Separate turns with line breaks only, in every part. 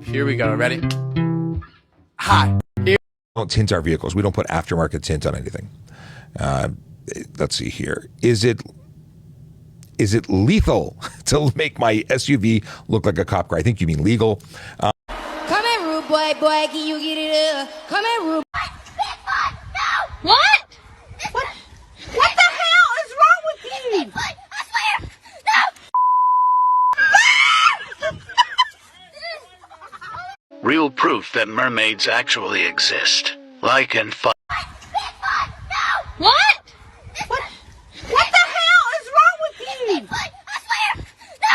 Here we go. Ready? Hi.
We don't tint our vehicles. We don't put aftermarket tint on anything. Let's see here. Is it lethal to make my SUV look like a cop car? I think you mean legal.
Come here, rude boy, can you get it up? Come here, rude. No! What? What the hell is wrong with you? I swear! No!
Real proof that mermaids actually exist. Like and follow.
What? What the hell is wrong with you? I swear! No!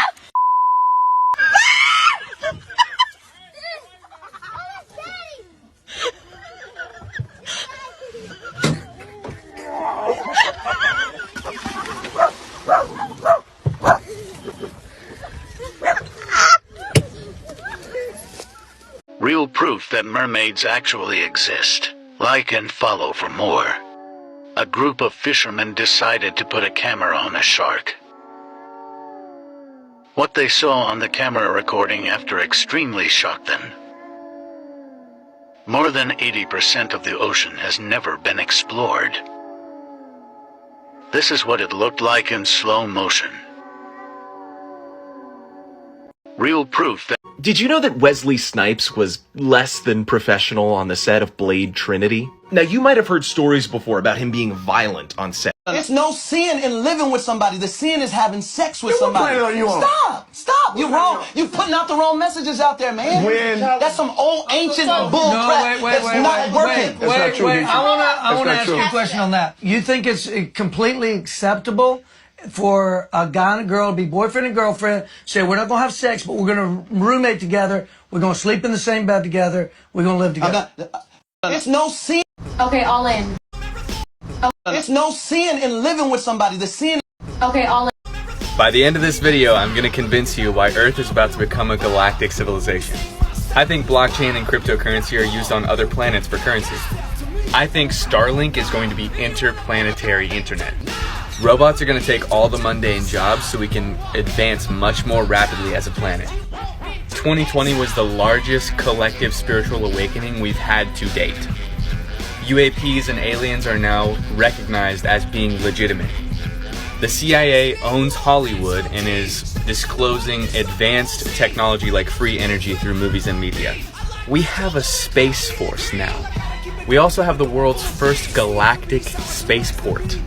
Real proof that mermaids actually exist. Like and follow for more. A group of fishermen decided to put a camera on a shark. What they saw on the camera recording after extremely shocked them. More than 80% of the ocean has never been explored. This is what it looked like in slow motion. Real proof that...
Did you know that Wesley Snipes was less than professional on the set of Blade Trinity? Now, you might have heard stories before about him being violent on set.
It's no sin in living with somebody. The sin is having sex with somebody.
What planet are you on?
Stop. You're wrong. You're putting out the wrong messages out there, man. That's some old ancient bull crap that's not working.
Wait.
I want to ask
true.
you a question on that. You think it's completely acceptable for a guy and a girl to be boyfriend and girlfriend, say we're not going to have sex, but we're going to roommate together, we're going to sleep in the same bed together, we're going to live together?
It's no sin.
Okay, all in.
It's no sin in living with somebody. The sin.
Okay, all in.
By the end of this video, I'm going to convince you why Earth is about to become a galactic civilization. I think blockchain and cryptocurrency are used on other planets for currency. I think Starlink is going to be interplanetary internet. Robots are going to take all the mundane jobs so we can advance much more rapidly as a planet. 2020 was the largest collective spiritual awakening we've had to date. UAPs and aliens are now recognized as being legitimate. The CIA owns Hollywood and is disclosing advanced technology like free energy through movies and media. We have a space force now. We also have the world's first galactic spaceport.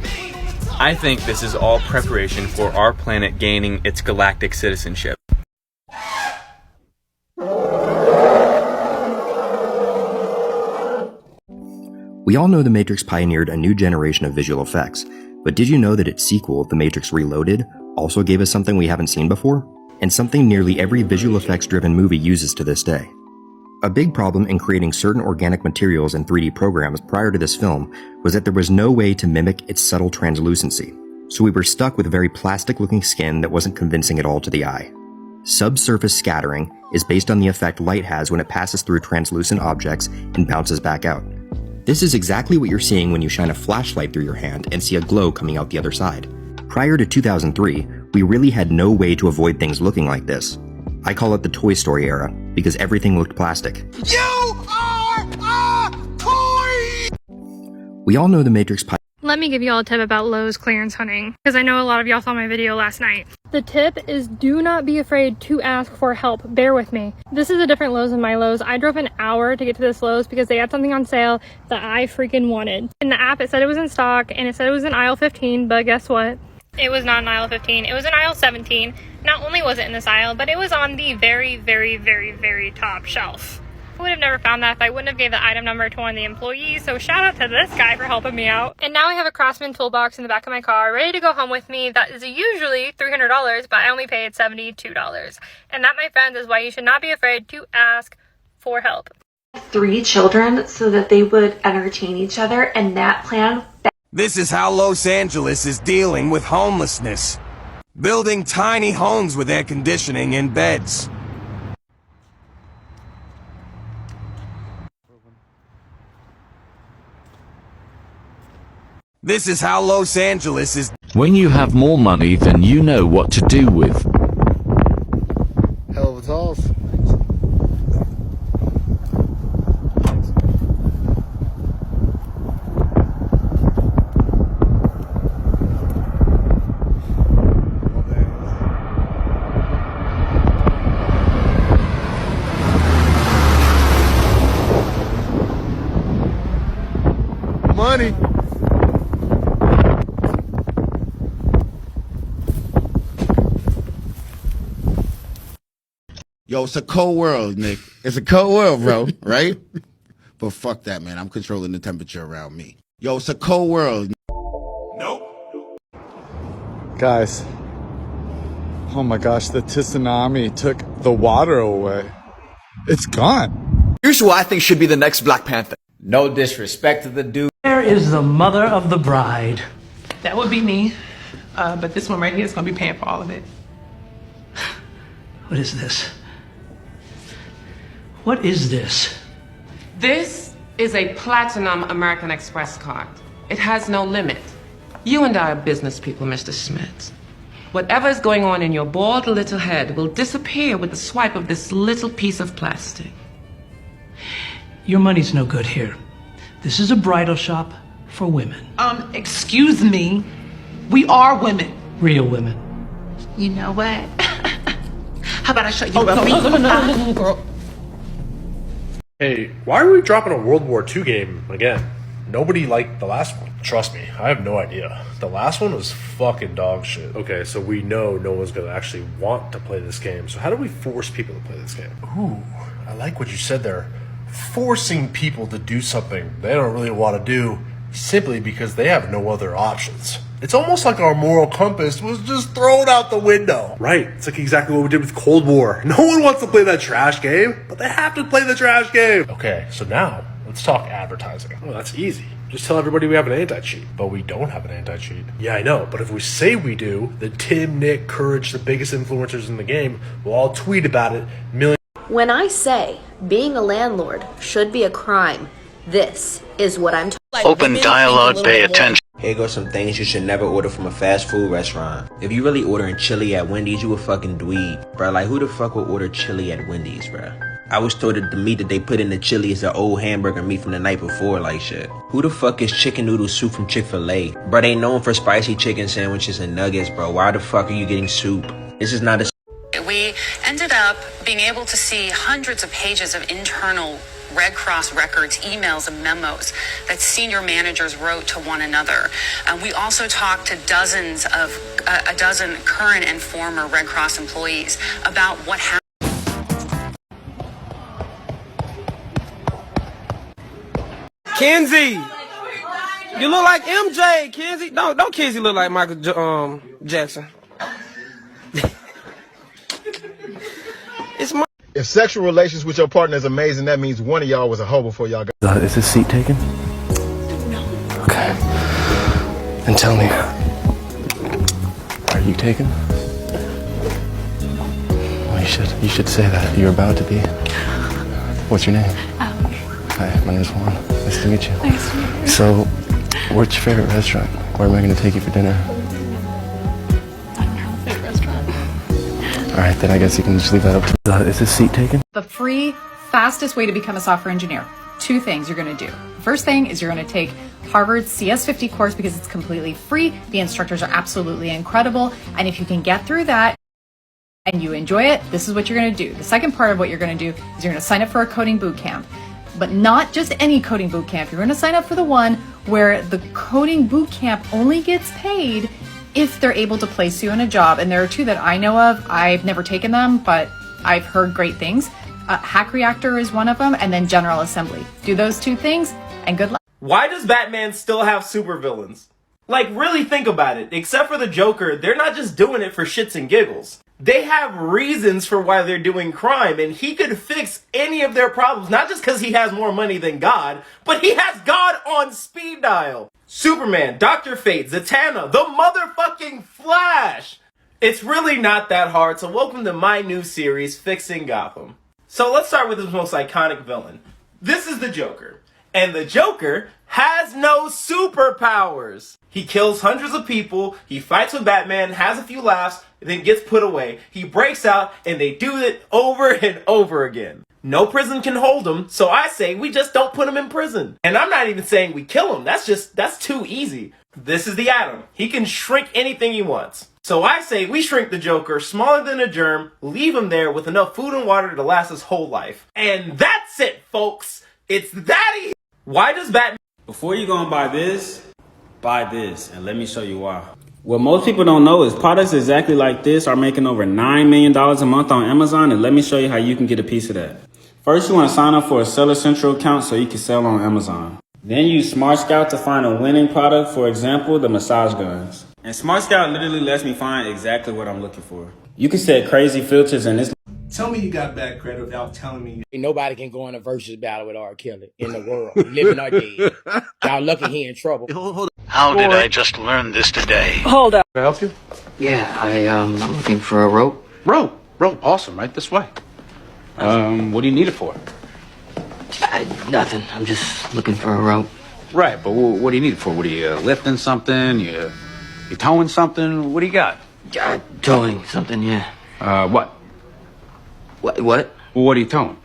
I think this is all preparation for our planet gaining its galactic citizenship.
We all know The Matrix pioneered a new generation of visual effects, but did you know that its sequel, The Matrix Reloaded, also gave us something we haven't seen before? And something nearly every visual effects-driven movie uses to this day. A big problem in creating certain organic materials in 3D programs prior to this film was that there was no way to mimic its subtle translucency, so we were stuck with a very plastic-looking skin that wasn't convincing at all to the eye. Subsurface scattering is based on the effect light has when it passes through translucent objects and bounces back out. This is exactly what you're seeing when you shine a flashlight through your hand and see a glow coming out the other side. Prior to 2003, we really had no way to avoid things looking like this. I call it the Toy Story era, because everything looked plastic.
You are a toy!
We all know the Matrix
Let me give you all a tip about Lowe's clearance hunting, because I know a lot of y'all saw my video last night. The tip is do not be afraid to ask for help. Bear with me. This is a different Lowe's than my Lowe's. I drove an hour to get to this Lowe's because they had something on sale that I freaking wanted. In the app, it said it was in stock, and it said it was in aisle 15, but guess what? It was not in aisle 15. It was in aisle 17. Not only was it in this aisle, but it was on the very, very, very, very top shelf. I would have never found that if I wouldn't have gave the item number to one of the employees, so shout out to this guy for helping me out. And now I have a Craftsman toolbox in the back of my car ready to go home with me that is usually $300, but I only paid $72. And that, my friends, is why you should not be afraid to ask for help.
3 children so that they would entertain each other, and that plan...
This is how Los Angeles is dealing with homelessness. Building tiny homes with air conditioning and beds. This is how Los Angeles is.
When you have more money than you know what to do with.
Hell of a toss. Yo, it's a cold world, Nick. It's a cold world, bro, right? But fuck that, man. I'm controlling the temperature around me. Yo, it's a cold world.
Guys, oh my gosh, the tsunami took the water away. It's gone.
Here's who I think should be the next Black Panther.
No disrespect to the dude.
Where is the mother of the bride?
That would be me. But this one right here is going to be paying for all of it.
What is this? What is this?
This is a platinum American Express card. It has no limit. You and I are business people, Mr. Schmidt. Whatever is going on in your bald little head will disappear with the swipe of this little piece of plastic.
Your money's no good here. This is a bridal shop for women.
Excuse me. We are women.
Real women.
You know what? How about I show you?
No,
girl.
Hey, why are we dropping a World War II game again? Nobody liked the last one. Trust me, I have no idea. The last one was fucking dog shit. Okay, so we know no one's gonna actually want to play this game. So how do we force people to play this game? Ooh, I like what you said there. Forcing people to do something they don't really want to do simply because they have no other options. It's almost like our moral compass was just thrown out the window. Right, it's like exactly what we did with Cold War. No one wants to play that trash game, but they have to play the trash game. Okay, so now, let's talk advertising. Oh, that's easy. Just tell everybody we have an anti-cheat. But we don't have an anti-cheat. Yeah, I know, but if we say we do, then Tim, Nick, Courage, the biggest influencers in the game, will all tweet about it.
When I say being a landlord should be a crime, this is what I'm talking about.
Open dialogue, pay attention.
Here goes some things you should never order from a fast food restaurant. If you really ordering chili at Wendy's, you a fucking dweeb. Bruh, like who the fuck would order chili at Wendy's, bruh? I was told that the meat that they put in the chili is the old hamburger meat from the night before, like shit. Who the fuck is chicken noodle soup from Chick-fil-A? Bruh, they known for spicy chicken sandwiches and nuggets, bro. Why the fuck are you getting soup? This is not a...
We ended up being able to see hundreds of pages of internal Red Cross records, emails, and memos that senior managers wrote to one another. We also talked to a dozen current and former Red Cross employees about what happened.
Kenzie, you look like MJ. Kenzie, don't Kenzie look like Michael Jackson? It's my.
If sexual relations with your partner is amazing, that means one of y'all was a hoe before y'all got.
Is this seat taken?
No.
Okay. And tell me, are you taken? Well, you should say that. You're about to be. What's your name? Hi, my name's Juan. Nice to meet you.
Nice to meet you.
So, what's your favorite restaurant? Where am I going to take you for dinner? All right, then I guess you can just leave that up to... is this seat taken?
The free, fastest way to become a software engineer. Two things you're going to do. First thing is you're going to take Harvard's CS50 course because it's completely free. The instructors are absolutely incredible. And if you can get through that and you enjoy it, this is what you're going to do. The second part of what you're going to do is you're going to sign up for a coding boot camp. But not just any coding boot camp. You're going to sign up for the one where the coding boot camp only gets paid if they're able to place you in a job. And there are two that I know of. I've never taken them, but I've heard great things. Hack Reactor is one of them, and then General Assembly. Do those two things, and good luck.
Why does Batman still have supervillains? Like, really think about it. Except for the Joker, they're not just doing it for shits and giggles. They have reasons for why they're doing crime, and he could fix any of their problems, not just because he has more money than God, but he has God on speed dial. Superman, Dr. Fate, Zatanna, the motherfucking Flash! It's really not that hard, so welcome to my new series, Fixing Gotham. So let's start with his most iconic villain. This is the Joker. And the Joker has no superpowers. He kills hundreds of people, he fights with Batman, has a few laughs, then gets put away. He breaks out, and they do it over and over again. No prison can hold him, so I say we just don't put him in prison. And I'm not even saying we kill him, that's too easy. This is the Atom. He can shrink anything he wants. So I say we shrink the Joker smaller than a germ, leave him there with enough food and water to last his whole life. And that's it, folks. It's that easy. Why does Batman...
Before you go and buy this, and let me show you why.
What most people don't know is products exactly like this are making over $9 million a month on Amazon, and let me show you how you can get a piece of that. First, you want to sign up for a Seller Central account so you can sell on Amazon. Then use Smart Scout to find a winning product, for example, the massage guns. And Smart Scout literally lets me find exactly what I'm looking for. You can set crazy filters and it's...
Tell me you got bad credit without telling me.
Nobody can go in a versus battle with R. Kelly in the world, living or dead. Y'all lucky he in trouble.
How did I just learn this today?
Hold up.
Can I help you?
Yeah, I'm looking for a rope.
Rope, awesome, right this way. What do you need it for?
Nothing. I'm just looking for a rope.
Right, but what do you need it for? What are you lifting something? You towing something? What do you got?
Towing something, yeah.
What?
What?
Well, what are you towing?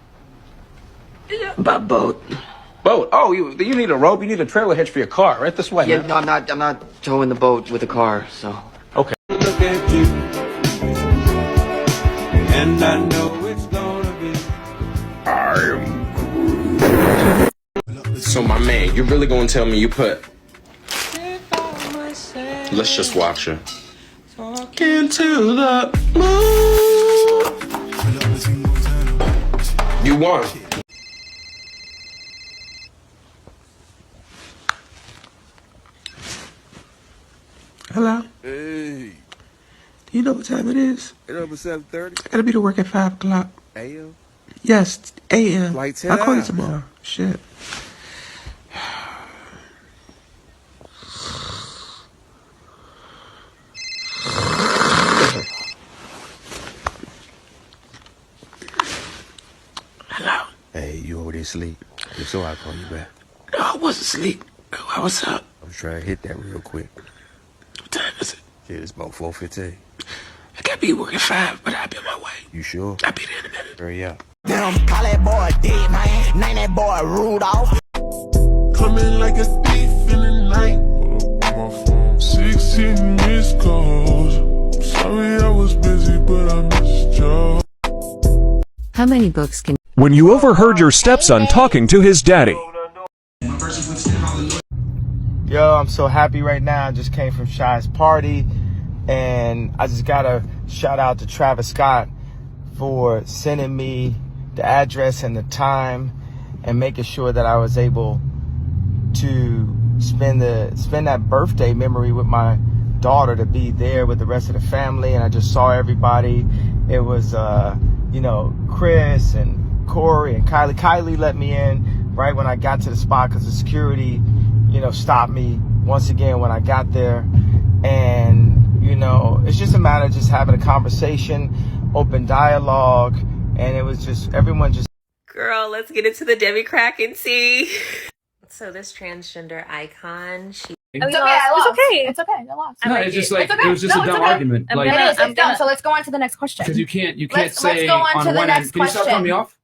About boat.
Boat? Oh, you need a rope. You need a trailer hitch for your car. Right this way,
Yeah,
man.
no, I'm not towing the boat with a car, so.
Okay.
Look at you, and I know it's gonna be.
So my man, you really gonna tell me you put? Let's just watch her.
Into the moon.
You won.
Hello?
Hey.
Do you know what time it is?
It's over 7:30.
I gotta be to work at 5 o'clock.
A.M.
Yes, a.m.
Flight's
I'll call you
out.
tomorrow. Shit. Hello?
Hey, you over there asleep? If so, I'll call you back.
No, I wasn't asleep. I was up.
I'm trying to hit that real quick.
What time is it?
Shit, it's about 4:15.
I gotta be working 5, but I'll be on my way.
You sure?
I'll be there in a minute.
Hurry up.
Damn, call that boy dead, man. Name that boy Rudolph.
Coming like a thief in the night. My phone. 16 missed calls. Sorry I was busy, but I missed you.
How many books can...
When you overheard your stepson talking to his daddy.
Yo, I'm so happy right now. I just came from Shy's party, and I just gotta shout out to Travis Scott for sending me the address and the time and making sure that I was able to spend that birthday memory with my daughter, to be there with the rest of the family. And I just saw everybody. It was Chris and Corey and Kylie. Kylie let me in right when I got to the spot because the security stopped me once again when I got there. And it's just a matter of just having a conversation, open dialogue, and it was just everyone just.
Girl, let's get into the Debbie Kraken tea. So this transgender icon, she.
It's okay. I lost. It's okay. It's okay. I lost.
No, it's just like,
it's okay.
it was just a dumb argument.
It is. It's dumb. So let's go on to the next question.
Because you can't
let's
say
go on to the
one
next
end. Can you stop
question.
cutting me off?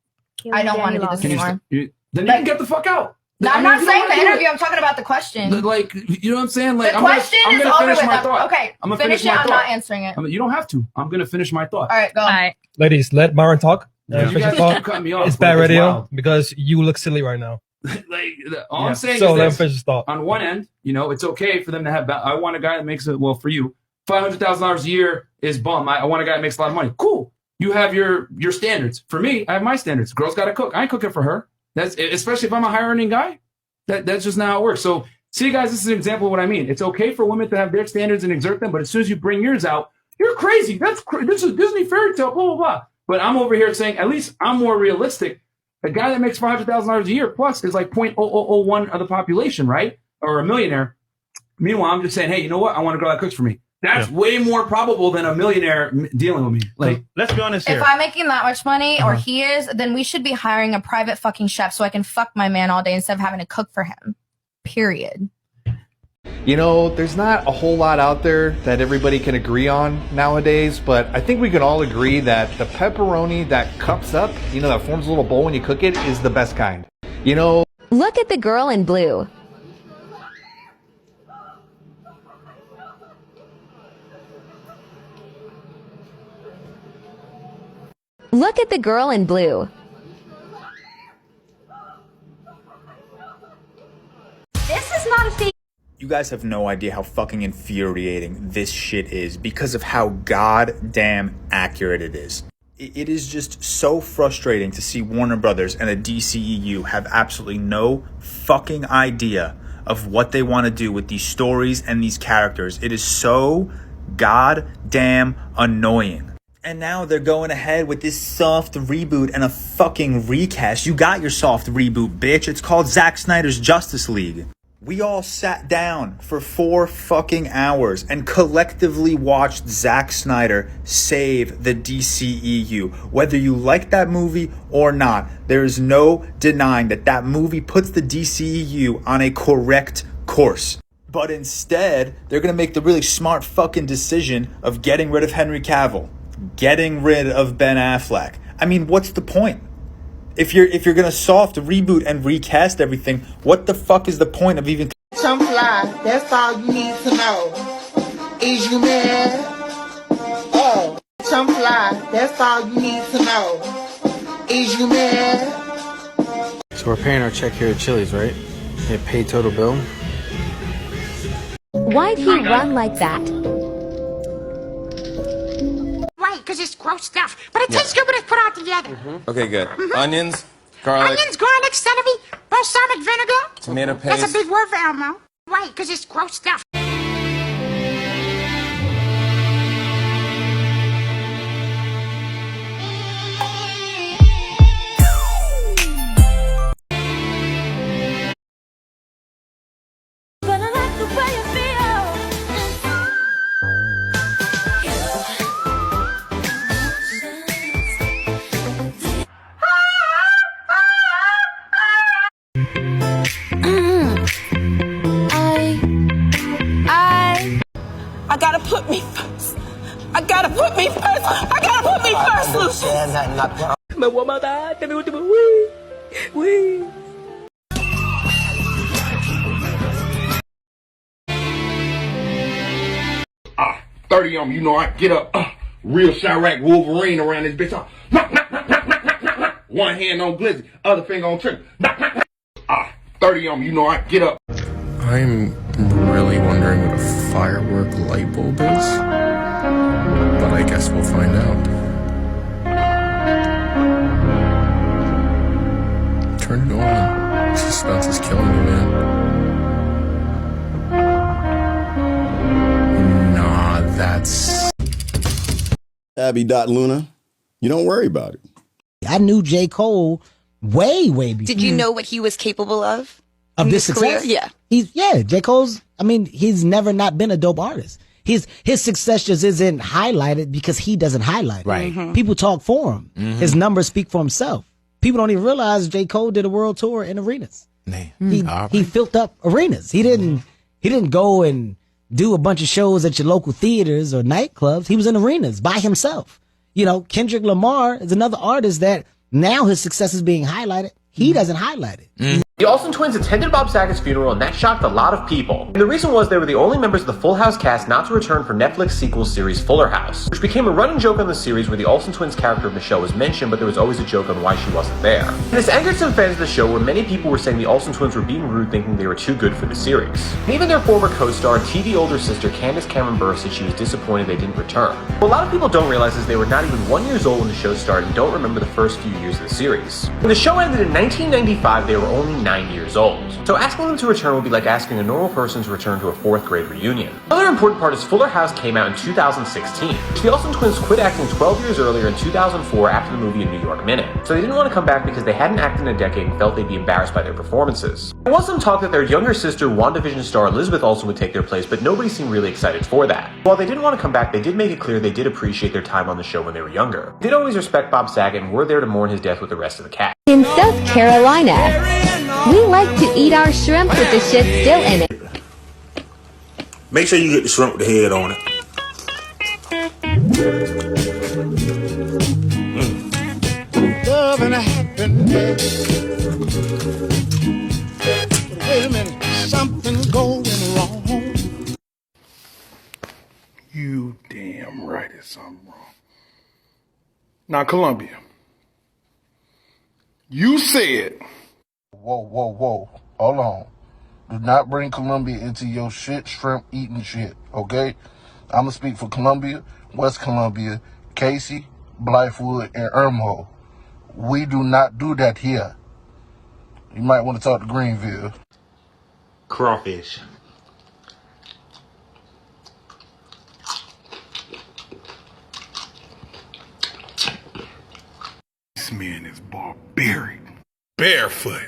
I don't want to do this anymore.
Then you can get the fuck out.
No, I'm not saying the interview. I'm talking about the question.
Like, you know what I'm saying? Like,
The question
I'm
is
gonna
over
finish
with.
my thought.
Okay,
I'm gonna
finish it.
my
I'm
thought.
not answering it.
You don't have to. I'm gonna finish my thought.
All right, go. All right.
Ladies, let Myron talk.
You guys keep cutting me off.
It's bad radio
wild.
because you look silly right now.
All I'm saying
so
is
let him
this.
finish his thought.
On one end, it's okay for them to have. I want a guy that makes it well for you. $500,000 a year is bum. I want a guy that makes a lot of money. Cool. You have your standards. For me, I have my standards. Girl's got to cook. I ain't cooking for her. That's especially if I'm a higher earning guy. That's just not how it works. So, see, guys, this is an example of what I mean. It's okay for women to have their standards and exert them, but as soon as you bring yours out, you're crazy. This is Disney fairy tale, blah, blah, blah. But I'm over here saying, at least I'm more realistic. A guy that makes $500,000 a year plus is like 0.0001 of the population, right? Or a millionaire. Meanwhile, I'm just saying, hey, you know what? I want a girl that cooks for me. That's way more probable than a millionaire dealing with me. Like,
let's be honest here.
If I'm making that much money, or he is, then we should be hiring a private fucking chef so I can fuck my man all day instead of having to cook for him. Period.
There's not a whole lot out there that everybody can agree on nowadays, but I think we can all agree that the pepperoni that cups up, that forms a little bowl when you cook it, is the best kind.
Look at the girl in blue. Look at the girl in blue. This is not a fake.
You guys have no idea how fucking infuriating this shit is because of how goddamn accurate it is. It is just so frustrating to see Warner Brothers and the DCEU have absolutely no fucking idea of what they want to do with these stories and these characters. It is so goddamn annoying. And now they're going ahead with this soft reboot and a fucking recast. You got your soft reboot, bitch. It's called Zack Snyder's Justice League. We all sat down for 4 fucking hours and collectively watched Zack Snyder save the DCEU. Whether you like that movie or not, there is no denying that that movie puts the DCEU on a correct course. But instead, they're going to make the really smart fucking decision of getting rid of Henry Cavill, getting rid of Ben Affleck. I mean, what's the point? If you're gonna soft reboot and recast everything, what the fuck is the point of even?
Some fly, that's all you need to know. Is you mad? Oh, some fly, that's all you need to know. Is you mad?
So we're paying our check here at Chili's, right? Yeah, pay total bill.
Why'd he run like that?
Right, because it's gross stuff, but it tastes good when it's put all together.
Okay, good. Onions, garlic,
Onions, garlic, celery, balsamic vinegar.
tomato paste.
That's a big word for Elmo. Right, because it's gross stuff. I gotta put me first. I gotta put me first. I gotta put me first, Lucius. Me voy a matar, te me gusta, wee.
30 on me, you know I get up, real Chirac Wolverine around this bitch. One hand on Glizzy, other finger on Trick. 30 on me, you know I get up.
I'm really wondering what a firework light bulb is, but I guess we'll find out. Turn it on. Suspense is killing me, man. Nah, that's...
Abby.Luna, you don't worry about it.
I knew J. Cole way before.
Did you know what he was capable of?
Of
in
this
his career?
success?
Yeah.
J. Cole's, he's never not been a dope artist. His success just isn't highlighted because he doesn't highlight it.
Right.
Mhm.
People talk for him. His numbers speak for himself. People don't even realize J. Cole did a world tour in arenas. He filled up arenas. He didn't go and do a bunch of shows at your local theaters or nightclubs. He was in arenas by himself. Kendrick Lamar is another artist that now his success is being highlighted. He doesn't highlight it.
The Olsen twins attended Bob Saget's funeral, and that shocked a lot of people. And the reason was they were the only members of the Full House cast not to return for Netflix sequel series Fuller House, which became a running joke on the series where the Olsen twins character of Michelle was mentioned, but there was always a joke on why she wasn't there. And this angered some fans of the show, where many people were saying the Olsen twins were being rude, thinking they were too good for the series. And even their former co-star, TV older sister Candace Cameron Bure, said she was disappointed they didn't return. What a lot of people don't realize is they were not even 1 year old when the show started and don't remember the first few years of the series. When the show ended in 1995, they were only 9 years old. So asking them to return would be like asking a normal person to return to a 4th grade reunion. Another important part is Fuller House came out in 2016. The Olsen twins quit acting 12 years earlier in 2004 after the movie A New York Minute. So they didn't want to come back because they hadn't acted in a decade and felt they'd be embarrassed by their performances. There was some talk that their younger sister, WandaVision star Elizabeth Olsen, would take their place, but nobody seemed really excited for that. While they didn't want to come back, they did make it clear they did appreciate their time on the show when they were younger. They did always respect Bob Saget and were there to mourn his death with the rest of the cast.
In South Carolina, we like to eat our shrimp with the shit still in it.
Make sure you get the shrimp with the head on it.
Love and happiness. Wait a minute, something's going wrong.
You damn right it's something wrong. Now, Columbia, you said...
Whoa. Hold on.
Do not bring Columbia into your shit, shrimp eating shit, okay? I'm going to speak for Columbia, West Columbia, Casey, Blythewood, and Irmo. We do not do that here. You might want to talk to Greenville.
Crawfish.
This man is barbaric. Barefoot.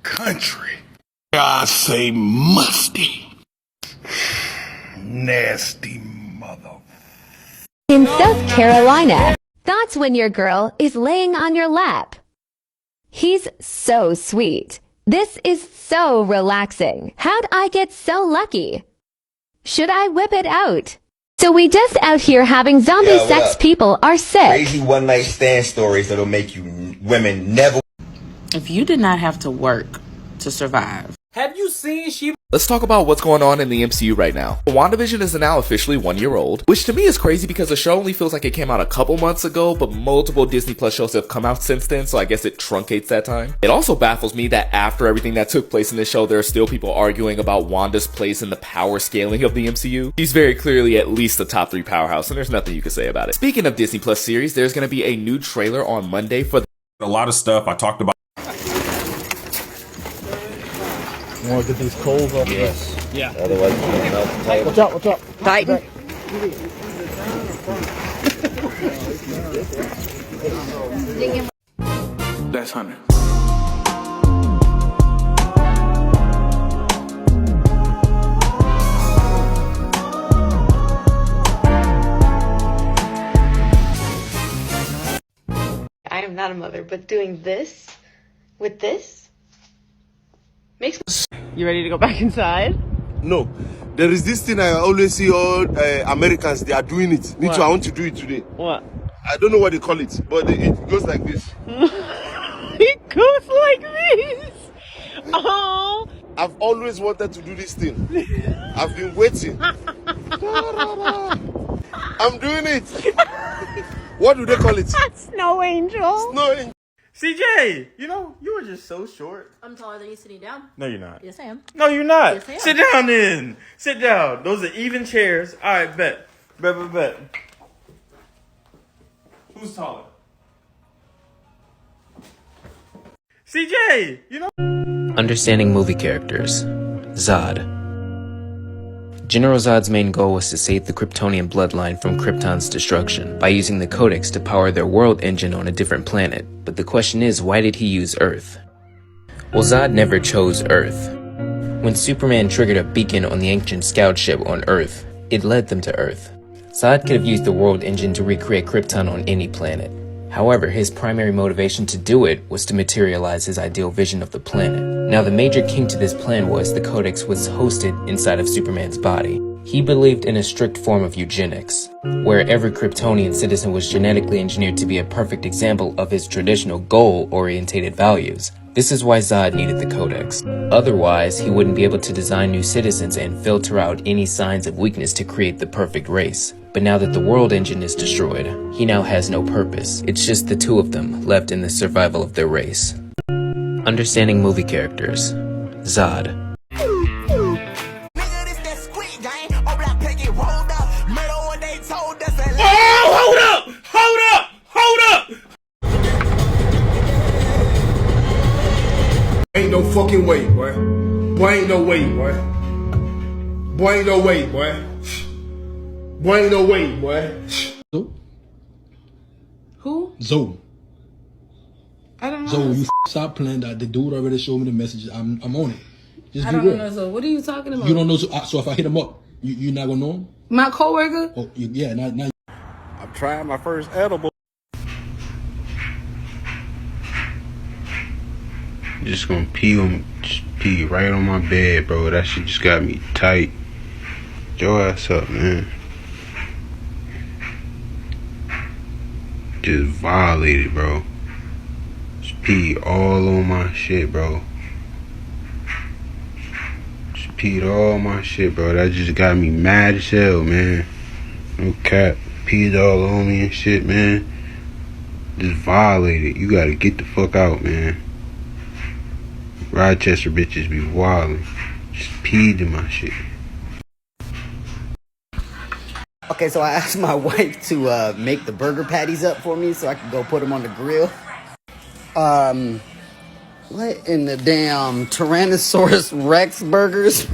Country. I say musty. Nasty mother.
In South Carolina, that's when your girl is laying on your lap. He's so sweet. This is so relaxing. How'd I get so lucky? Should I whip it out? So we just out here having zombie sex. People are sick.
Crazy one night stand stories that'll make you women never.
If you did not have to work to survive.
Have you seen She?
Let's talk about what's going on in the MCU right now. WandaVision is now officially 1 year old, which to me is crazy because the show only feels like it came out a couple months ago, but multiple Disney Plus shows have come out since then, so I guess it truncates that time. It also baffles me that after everything that took place in this show, there are still people arguing about Wanda's place in the power scaling of the MCU. She's very clearly at least the top 3 powerhouse, and there's nothing you can say about it. Speaking of Disney Plus series, there's going to be a new trailer on Monday for
a lot of stuff I talked about.
You want to get these coals off? Yes.
Yeah.
Otherwise, you're going to melt the table. Watch out, watch out.
Tighten.
That's Hunter.
I am not a mother, but doing this with this makes me...
You ready to go back inside?
No. There is this thing I always see all Americans, they are doing it. Me too, I want to do it today.
What?
I don't know what they call it, but it goes like this.
It goes like this. Oh.
I've always wanted to do this thing. I've been waiting. I'm doing it. What do they call it?
Snow angel.
Snow angel.
CJ, you know, you were just so short.
I'm taller than you sitting down.
No, you're not.
Yes, I am.
No, you're not.
Yes, I am.
Sit down then. Sit down. Those are even chairs. All right, bet. Bet. Who's taller? CJ, you know.
Understanding movie characters. Zod. General Zod's main goal was to save the Kryptonian bloodline from Krypton's destruction by using the Codex to power their world engine on a different planet. But the question is, why did he use Earth? Well, Zod never chose Earth. When Superman triggered a beacon on the ancient scout ship on Earth, it led them to Earth. Zod could have used the world engine to recreate Krypton on any planet. However, his primary motivation to do it was to materialize his ideal vision of the planet. Now, the major kink to this plan was the Codex was hosted inside of Superman's body. He believed in a strict form of eugenics, where every Kryptonian citizen was genetically engineered to be a perfect example of his traditional goal-orientated values. This is why Zod needed the Codex. Otherwise, he wouldn't be able to design new citizens and filter out any signs of weakness to create the perfect race. But now that the world engine is destroyed, he now has no purpose. It's just the two of them left in the survival of their race. Understanding movie characters. Zod.
Oh, hold up!
Ain't no fucking way, boy. Boy, ain't no way, boy. Boy, ain't no way, boy. Boy, ain't no way, boy.
Who?
Zoe.
I don't know.
Zoe, you stop playing that. The dude already showed me the message. I'm on it. Just
I
be
don't
real.
know. So what are you talking about?
You don't know. So if I hit him up, you not gonna know him?
My coworker?
Oh, yeah. Now.
I'm trying my first edible.
Just gonna pee right on my bed, bro. That shit just got me tight. Your ass up, man. Just violated, bro. Just peed all on my shit, bro. Just peed all my shit, bro. That just got me mad as hell, man. No cap. Peed all on me and shit, man. Just violated. You gotta get the fuck out, man. Rochester bitches be wildin'. Just peed in my shit.
Okay, so I asked my wife to make the burger patties up for me so I could go put them on the grill. What in the damn Tyrannosaurus Rex burgers?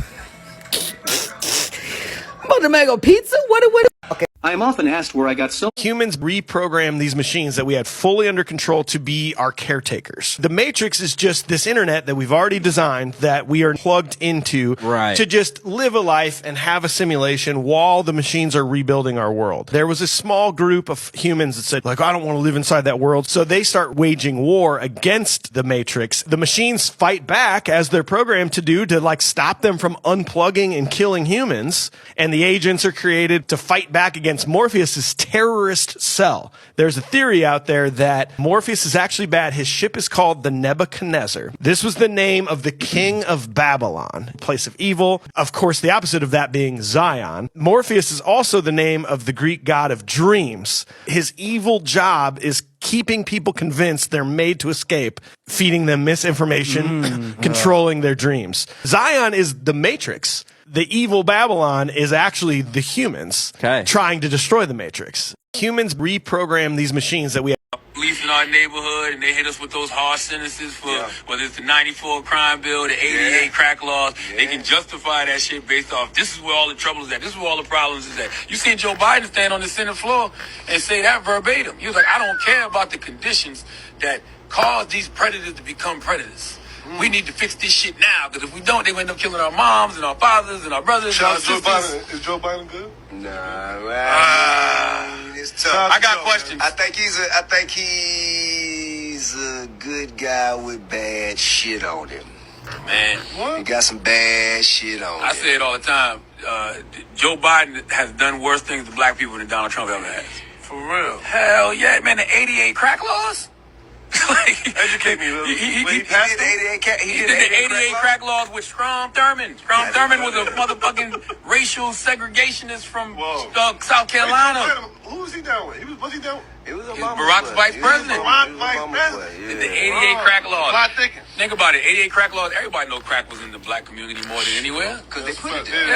I'm about to make a pizza? What? Okay.
I am often asked where I got so. Humans reprogrammed these machines that we had fully under control to be our caretakers. The Matrix is just this internet that we've already designed that we are plugged into to just live a life and have a simulation while the machines are rebuilding our world. There was a small group of humans that said, like, I don't want to live inside that world. So they start waging war against the Matrix. The machines fight back as they're programmed to do to like stop them from unplugging and killing humans. And the agents are created to fight back against Morpheus's terrorist cell. There's a theory out there that Morpheus is actually bad. His ship is called the Nebuchadnezzar. This was the name of the king of Babylon, place of evil. Of course, the opposite of that being Zion. Morpheus is also the name of the Greek god of dreams. His evil job is keeping people convinced they're made to escape, feeding them misinformation, controlling their dreams. Zion is the Matrix. The evil Babylon is actually the humans trying to destroy the Matrix. Humans reprogram these machines that we have.
Police in our neighborhood, and they hit us with those harsh sentences for whether it's the 94 crime bill, the 88 crack laws. They can justify that shit based off, this is where all the trouble is at. This is where all the problems is at. You seen Joe Biden stand on the Senate floor and say that verbatim. He was like, I don't care about the conditions that cause these predators to become predators. We need to fix this shit now, because if we don't, they will end up killing our moms and our fathers and our brothers.
Shout
and our
out Joe
sisters.
Biden. Is Joe Biden good?
Nah, man. It's tough.
I got questions.
I think he's a good guy with bad shit on him.
Man,
he got some bad shit on him.
I say it all the time. Joe Biden has done worse things to black people than Donald Trump ever has.
For real?
Hell yeah, man. The 88 crack laws?
Educate me.
He passed the 88 crack laws with Strom Thurmond. Strom Thurmond was a motherfucking racial segregationist from South Carolina.
Who was he down with? Was he down with?
It was
Barack's vice president. The 88 crack laws. Think about it. 88 crack laws. Everybody knows crack was in the black community more than anywhere.
Because they put it there.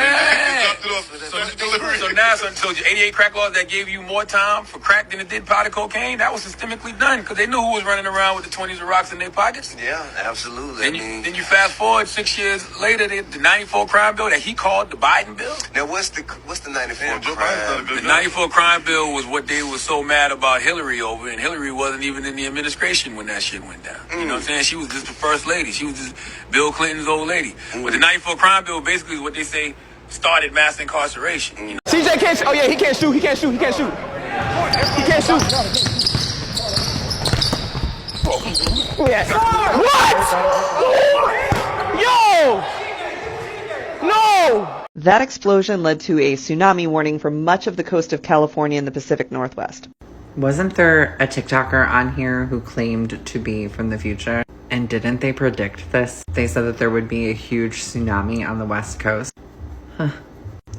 So now, so 88 crack laws that gave you more time for crack than it did powder cocaine, that was systemically done because they knew who was running around with the 20s of rocks in their pockets.
Yeah, absolutely.
Then you fast forward 6 years later, the 94 crime bill that he called the Biden bill.
Now, what's the 94 crime?
The 94 crime bill was what they were so mad about Hillary over, and Hillary wasn't even in the administration when that shit went down. You know what I'm saying? She was just the first lady. She was just Bill Clinton's old lady. But the 94 crime bill basically is what they say started mass incarceration. You know?
CJ can't shoot. Oh yeah, he can't shoot. He can't shoot. He can't shoot. He can't shoot. What? Yo! No!
That explosion led to a tsunami warning for much of the coast of California and the Pacific Northwest.
Wasn't there a TikToker on here who claimed to be from the future? And didn't they predict this? They said that there would be a huge tsunami on the West Coast. Huh.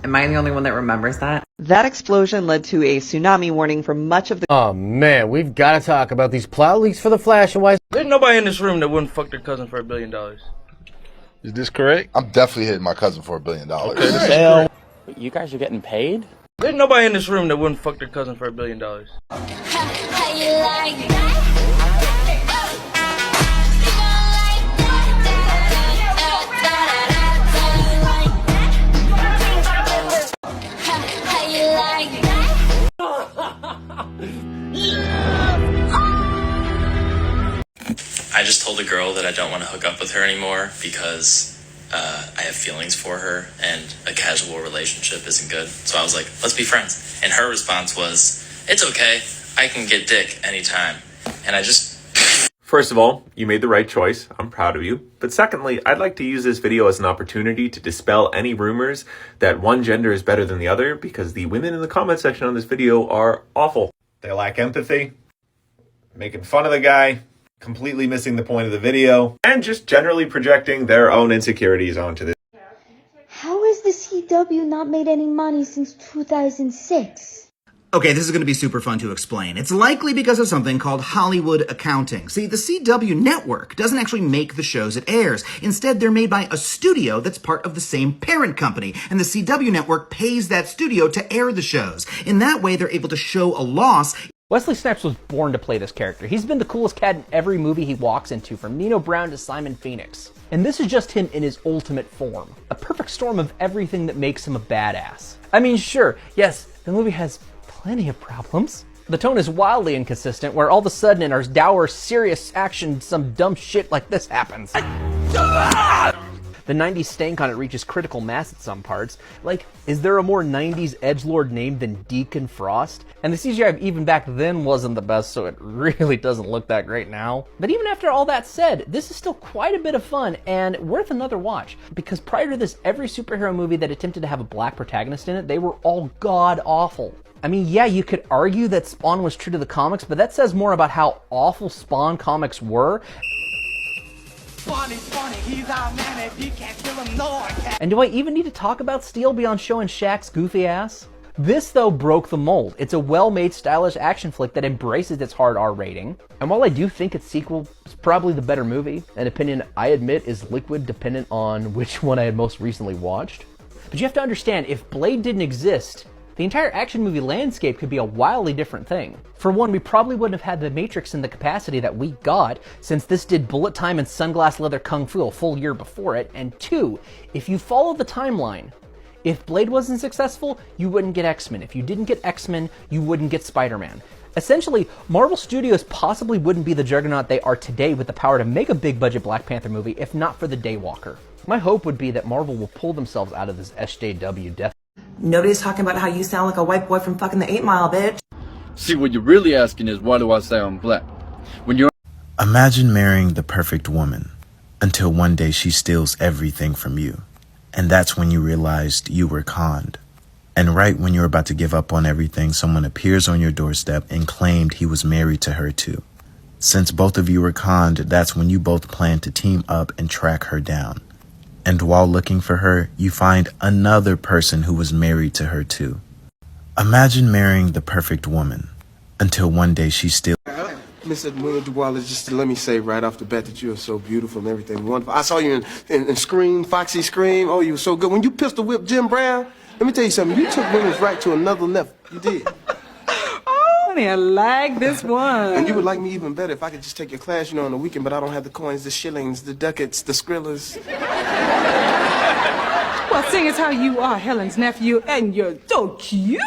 Am I the only one that remembers that?
That explosion led to a tsunami warning for much of the...
Oh man, we've got to talk about these plow leaks for the Flash and why...
There's nobody in this room that wouldn't fuck their cousin for $1 billion.
Is this correct?
I'm definitely hitting my cousin for $1 billion.
Okay, hell.
You guys are getting paid?
There's nobody in this room that wouldn't fuck their cousin for $1 billion.
I just told a girl that I don't want to hook up with her anymore because I have feelings for her and a casual relationship isn't good. So I was like, let's be friends. And her response was, it's okay. I can get dick anytime. And I just...
First of all, you made the right choice. I'm proud of you. But secondly, I'd like to use this video as an opportunity to dispel any rumors that one gender is better than the other, because the women in the comment section on this video are awful. They lack empathy, making fun of the guy, completely missing the point of the video, and just generally projecting their own insecurities onto this.
How has the CW not made any money since 2006?
Okay, this is going to be super fun to explain. It's likely because of something called Hollywood accounting. See, the CW network doesn't actually make the shows it airs. Instead, they're made by a studio that's part of the same parent company, and the CW network pays that studio to air the shows. In that way, they're able to show a loss.
Wesley Snipes was born to play this character. He's been the coolest cat in every movie he walks into, from Nino Brown to Simon Phoenix. And this is just him in his ultimate form. A perfect storm of everything that makes him a badass. I mean, sure, yes, the movie has plenty of problems. The tone is wildly inconsistent, where all of a sudden in our dour, serious action, some dumb shit like this happens. The 90s stank on it reaches critical mass at some parts. Like, is there a more 90s edgelord name than Deacon Frost? And the CGI even back then wasn't the best, so it really doesn't look that great now. But even after all that said, this is still quite a bit of fun and worth another watch. Because prior to this, every superhero movie that attempted to have a black protagonist in it, they were all god-awful. I mean, yeah, you could argue that Spawn was true to the comics, but that says more about how awful Spawn comics were.
He's our man, if you can't kill him, no one can.
And do I even need to talk about Steel beyond showing Shaq's goofy ass? This, though, broke the mold. It's a well-made, stylish action flick that embraces its hard R rating. And while I do think its sequel is probably the better movie, an opinion I admit is liquid dependent on which one I had most recently watched. But you have to understand, if Blade didn't exist, the entire action movie landscape could be a wildly different thing. For one, we probably wouldn't have had The Matrix in the capacity that we got, since this did bullet time and sunglass leather kung fu a full year before it. And two, if you follow the timeline, if Blade wasn't successful, you wouldn't get X-Men. If you didn't get X-Men, you wouldn't get Spider-Man. Essentially, Marvel Studios possibly wouldn't be the juggernaut they are today with the power to make a big budget Black Panther movie if not for the Daywalker. My hope would be that Marvel will pull themselves out of this SJW death.
Nobody's talking about how you sound like a white boy from fucking the 8 Mile, bitch.
See, what you're really asking is, why do I say I'm black? When you're...
Imagine marrying the perfect woman until one day she steals everything from you. And that's when you realized you were conned. And right when you're about to give up on everything, someone appears on your doorstep and claimed he was married to her too. Since both of you were conned, that's when you both plan to team up and track her down. And while looking for her, you find another person who was married to her too. Imagine marrying the perfect woman until one day she steals.
Miss Edwina Dubois, just let me say right off the bat that you are so beautiful and everything wonderful. I saw you in Scream, Foxy Scream. Oh, you were so good. When you pistol whipped Jim Brown, let me tell you something. You took women's right to another level. You did.
I like this one.
And you would like me even better if I could just take your class, on the weekend, but I don't have the coins, the shillings, the ducats, the skrillers.
Well, seeing as how you are Helen's nephew and you're so cute.